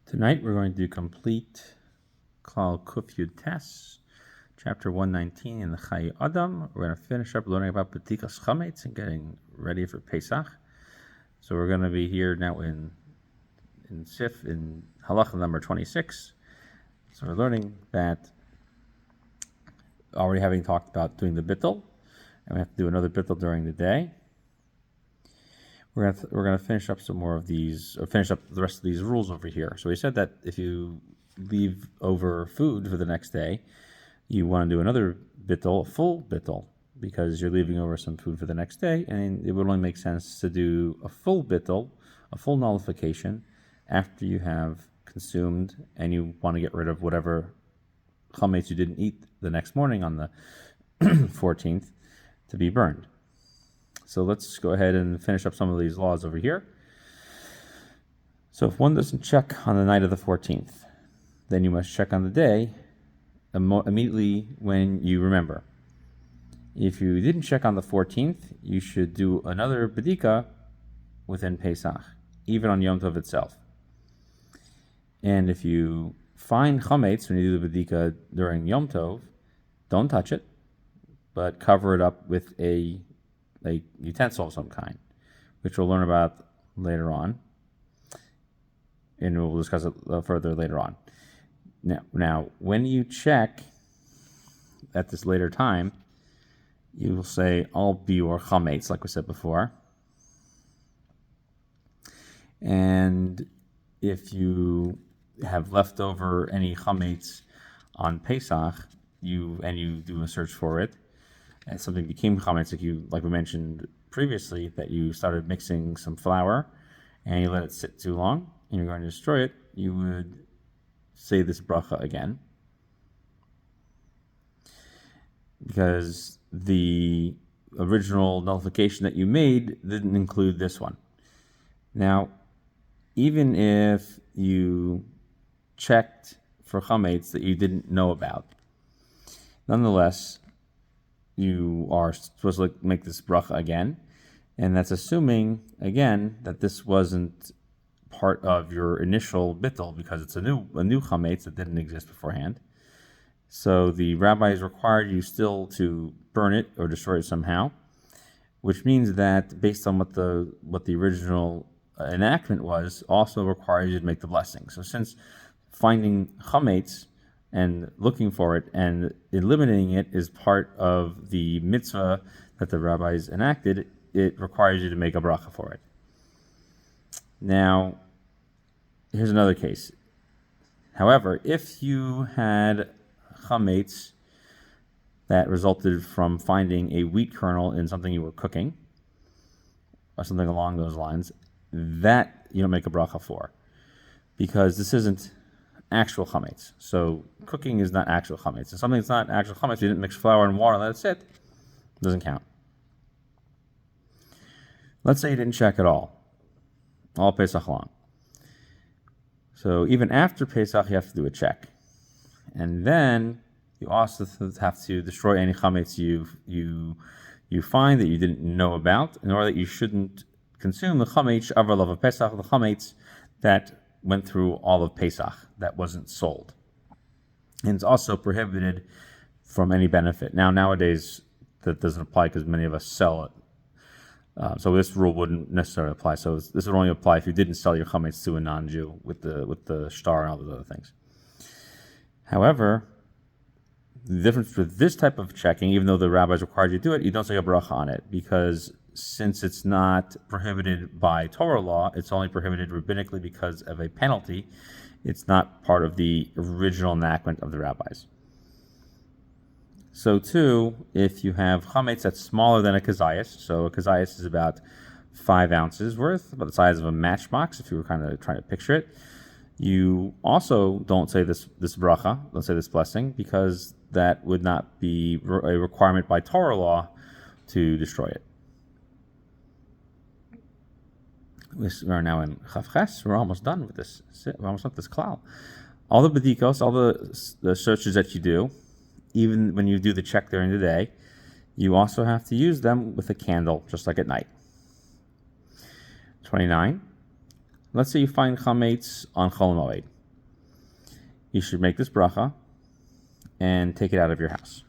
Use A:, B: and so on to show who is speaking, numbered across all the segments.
A: Tonight we're going to do complete Klal Kuf Yud Tes, chapter 119 in the Chayei Adam. We're going to finish up learning about B'tikas Chometz and getting ready for Pesach. So we're going to be here now in Sif in Halacha number 26. So we're learning that, already having talked about doing the bittul, and we have to do another bittul during the day. We're going to finish up some more of these, or finish up the rest of these rules over here. So we said that if you leave over food for the next day, you want to do another bittul, a full bittul, because you're leaving over some food for the next day, and it would only make sense to do a full bittul, a full nullification, after you have consumed and you want to get rid of whatever chometz you didn't eat the next morning on the 14th to be burned. So let's go ahead and finish up some of these laws over here. So if one doesn't check on the night of the 14th, then you must check on the day immediately when you remember. If you didn't check on the 14th, you should do another bedika within Pesach, even on Yom Tov itself. And if you find chometz when you do the bedika during Yom Tov, don't touch it, but cover it up with a utensil of some kind, which we'll learn about later on, and we'll discuss it further later on. Now, when you check at this later time, you will say al biur chametz, like we said before. And if you have left over any chametz on Pesach, you do a search for it, and something became chametz, like we mentioned previously, that you started mixing some flour and you let it sit too long and you're going to destroy it, you would say this bracha again, because the original nullification that you made didn't include this one. Now, even if you checked for chametz that you didn't know about, nonetheless, you are supposed to make this bracha again, and that's assuming, again, that this wasn't part of your initial bittul, because it's a new chametz that didn't exist beforehand. So the rabbis required you still to burn it or destroy it somehow, which means that based on what the original enactment was, also requires you to make the blessing. So since finding chametz and looking for it and eliminating it is part of the mitzvah that the rabbis enacted, it requires you to make a bracha for it. Now, here's another case. However, if you had chametz that resulted from finding a wheat kernel in something you were cooking, or something along those lines, that you don't make a bracha for, because this isn't actual chametz. So cooking is not actual chametz. If something that's not actual chametz, you didn't mix flour and water and let it sit, it doesn't count. Let's say you didn't check at all Pesach long. So even after Pesach, you have to do a check. And then you also have to destroy any chametz you find that you didn't know about, in order that you shouldn't consume the chametz of Pesach, the chametz that went through all of Pesach, that wasn't sold. And it's also prohibited from any benefit. Now, nowadays, that doesn't apply because many of us sell it. So this rule wouldn't necessarily apply. So this would only apply if you didn't sell your chametz to a non-Jew with the shtar and all those other things. However, the difference with this type of checking, even though the rabbis required you to do it, you don't say a bracha on it, because since it's not prohibited by Torah law, it's only prohibited rabbinically because of a penalty. It's not part of the original enactment of the rabbis. So too, if you have chametz that's smaller than a kazayas, so a kazayas is about 5 ounces worth, about the size of a matchbox, if you were kind of trying to picture it, you also don't say this bracha, don't say this blessing, because that would not be a requirement by Torah law to destroy it. We are now in Chav Ches. We're almost done with this. We're almost done with this klal. All the bedikos, all the searches that you do, even when you do the check during the day, you also have to use them with a candle, just like at night. 29. Let's say you find chametz on Chol Moed. you should make this bracha and take it out of your house.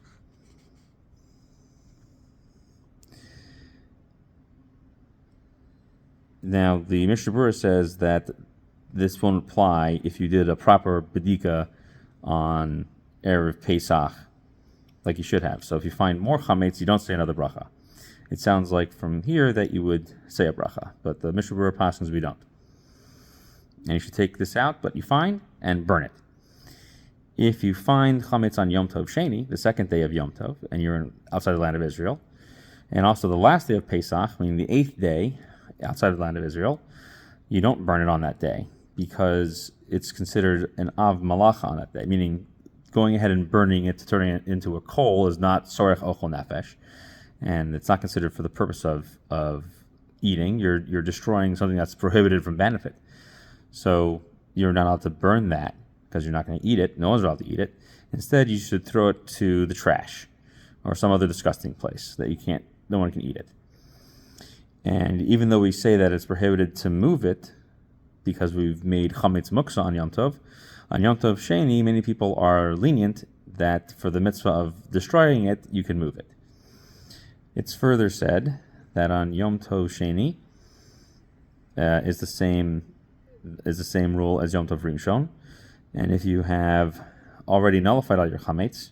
A: Now, the Mishnah Berurah says that this won't apply if you did a proper bedika on Erev Pesach, like you should have. So if you find more chametz, you don't say another bracha. It sounds like from here that you would say a bracha, but the Mishnah Berurah passes we don't. And you should take this out, but you find, and burn it. If you find chametz on Yom Tov Sheni, the second day of Yom Tov, and you're outside the land of Israel, and also the last day of Pesach, meaning the 8th day outside of the land of Israel, you don't burn it on that day because it's considered an av malacha on that day, meaning going ahead and burning it, turning it into a coal is not sorech ochel nefesh, and it's not considered for the purpose of eating. You're destroying something that's prohibited from benefit. So you're not allowed to burn that because you're not going to eat it. No one's allowed to eat it. Instead, you should throw it to the trash or some other disgusting place that no one can eat it. And even though we say that it's prohibited to move it because we've made chametz muksa on Yom Tov Sheni, many people are lenient that for the mitzvah of destroying it, you can move it. It's further said that on Yom Tov Sheni is the same rule as Yom Tov Rishon, and if you have already nullified all your chametz,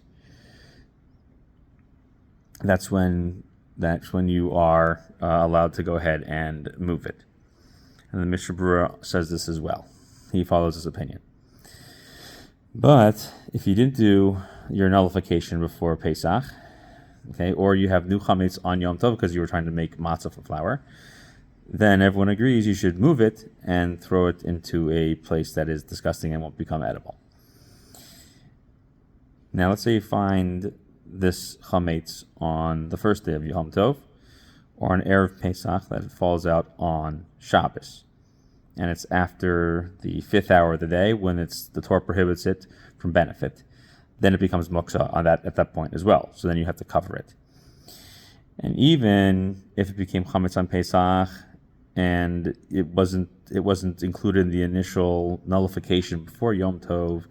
A: that's when you are allowed to go ahead and move it. And the Mishnah Berurah says this as well. He follows this opinion. But if you didn't do your nullification before Pesach, okay, or you have new chametz on Yom Tov because you were trying to make matzah from flour, then everyone agrees you should move it and throw it into a place that is disgusting and won't become edible. Now let's say you find this chametz on the first day of Yom Tov, or on Erev Pesach that falls out on Shabbos, and it's after the 5th hour of the day when the Torah prohibits it from benefit. Then it becomes muksa at that point as well. So then you have to cover it. And even if it became chametz on Pesach and it wasn't included in the initial nullification before Yom Tov,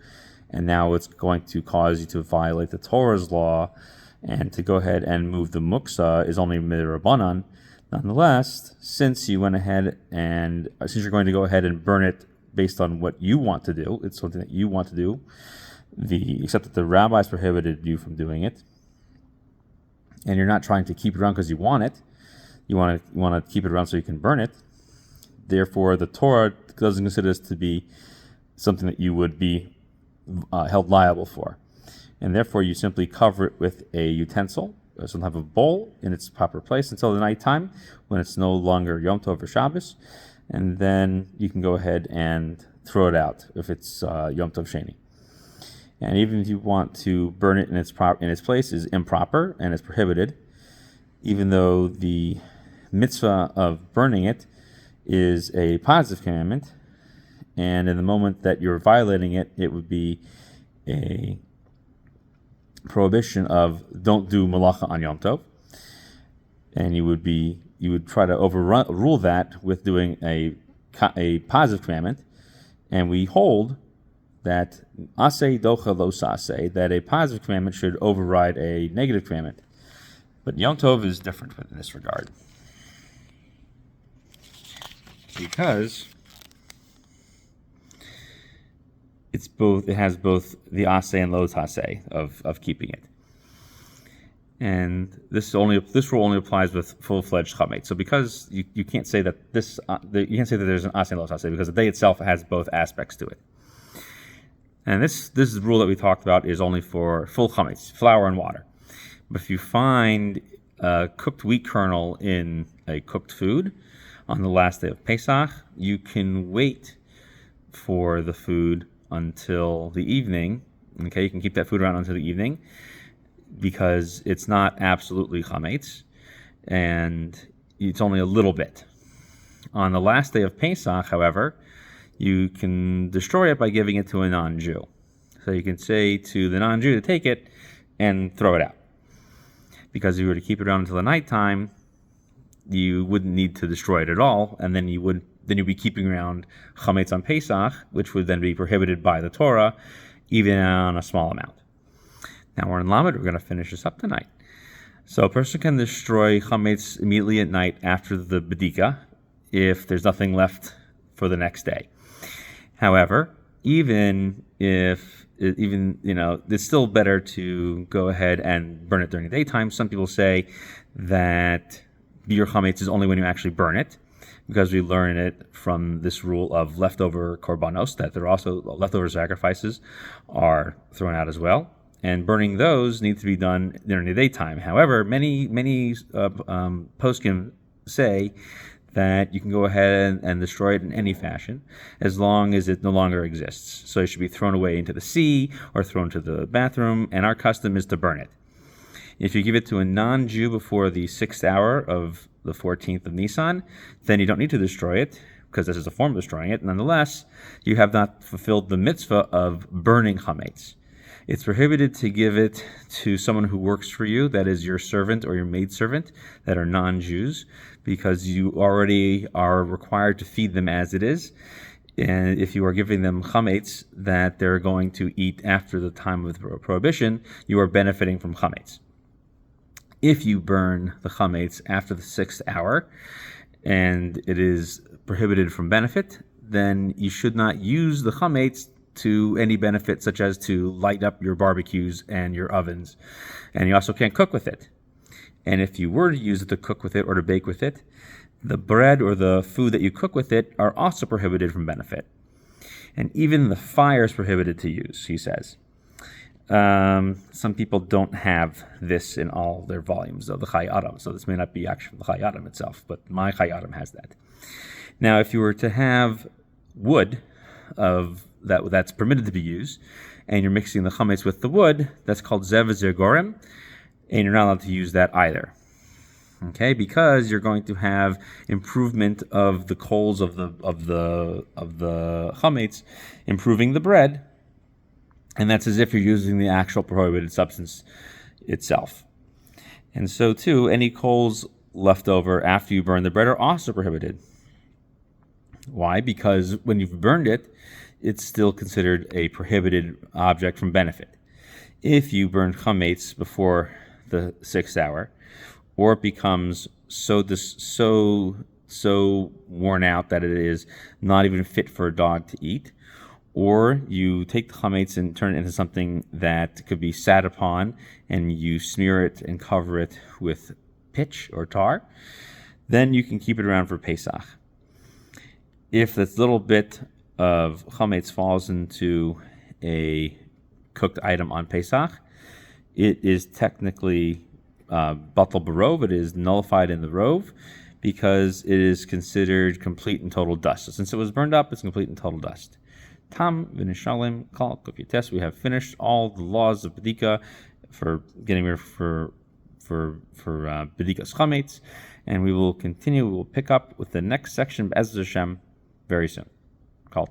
A: and now it's going to cause you to violate the Torah's law, and to go ahead and move the muksa is only midrabanan. Nonetheless, since you're going to go ahead and burn it based on what you want to do, it's something that you want to do, except that the rabbis prohibited you from doing it, and you're not trying to keep it around because you want it. You want to keep it around so you can burn it. Therefore, the Torah doesn't consider this to be something that you would be held liable for. And therefore, you simply cover it with a utensil, some type of bowl in its proper place until the nighttime when it's no longer Yom Tov or Shabbos. And then you can go ahead and throw it out if it's Yom Tov Sheni. And even if you want to burn it in its place is improper and is prohibited, even though the mitzvah of burning it is a positive commandment, and in the moment that you're violating it, it would be a prohibition of don't do malacha on Yom Tov, and you would try to overrule that with doing a positive commandment, and we hold that aseh docha lo saseh, that a positive commandment should override a negative commandment. But Yom Tov is different in this regard, because it has both the aseh and lo taseh of keeping it. And this rule only applies with full-fledged chametz. So because you can't say that you can't say that there's an aseh and lo taseh, because the day itself has both aspects to it. And this rule that we talked about is only for full chametz, flour and water. But if you find a cooked wheat kernel in a cooked food on the last day of Pesach, you can wait for the food until the evening. Okay, you can keep that food around until the evening because it's not absolutely chametz and it's only a little bit. On the last day of Pesach, however, you can destroy it by giving it to a non-Jew. So you can say to the non-Jew to take it and throw it out. Because if you were to keep it around until the nighttime, you wouldn't need to destroy it at all, and then you'd be keeping around chametz on Pesach, which would then be prohibited by the Torah, even on a small amount. Now we're in Lamed. We're going to finish this up tonight. So a person can destroy chametz immediately at night after the bedika if there's nothing left for the next day. However, it's still better to go ahead and burn it during the daytime. Some people say that biur chametz is only when you actually burn it, because we learn it from this rule of leftover korbanos, that there are also leftover sacrifices are thrown out as well. And burning those need to be done during the daytime. However, many poskim say that you can go ahead and destroy it in any fashion as long as it no longer exists. So it should be thrown away into the sea or thrown to the bathroom, and our custom is to burn it. If you give it to a non-Jew before the 6th hour of the 14th of Nisan, then you don't need to destroy it, because this is a form of destroying it. Nonetheless, you have not fulfilled the mitzvah of burning chametz. It's prohibited to give it to someone who works for you, that is your servant or your maidservant, that are non-Jews, because you already are required to feed them as it is. And if you are giving them chametz that they're going to eat after the time of prohibition, you are benefiting from chametz. If you burn the chametz after the 6th hour and it is prohibited from benefit, then you should not use the chametz to any benefit, such as to light up your barbecues and your ovens. And you also can't cook with it. And if you were to use it to cook with it or to bake with it, the bread or the food that you cook with it are also prohibited from benefit. And even the fire is prohibited to use, he says. Some people don't have this in all their volumes of the Chayei Adam, so this may not be actually the Chayei Adam itself, but my Chayei Adam has that. Now, if you were to have wood that's permitted to be used, and you're mixing the chametz with the wood, that's called zev gorem, and you're not allowed to use that either. Okay, because you're going to have improvement of the coals of the chametz, improving the bread, and that's as if you're using the actual prohibited substance itself. And so too, any coals left over after you burn the bread are also prohibited. Why? Because when you've burned it, it's still considered a prohibited object from benefit. If you burn chametz before the 6th hour, or it becomes so worn out that it is not even fit for a dog to eat, or you take the chametz and turn it into something that could be sat upon, and you smear it and cover it with pitch or tar, then you can keep it around for Pesach. If this little bit of chametz falls into a cooked item on Pesach, it is technically batal barov. It is nullified in the rov, because it is considered complete and total dust. So since it was burned up, it's complete and total dust. Tam v'nishalim kol kufyates. We have finished all the laws of bedika for getting rid for bedika's chametz, and we will continue. We will pick up with the next section, Be'ez Hashem, very soon. Called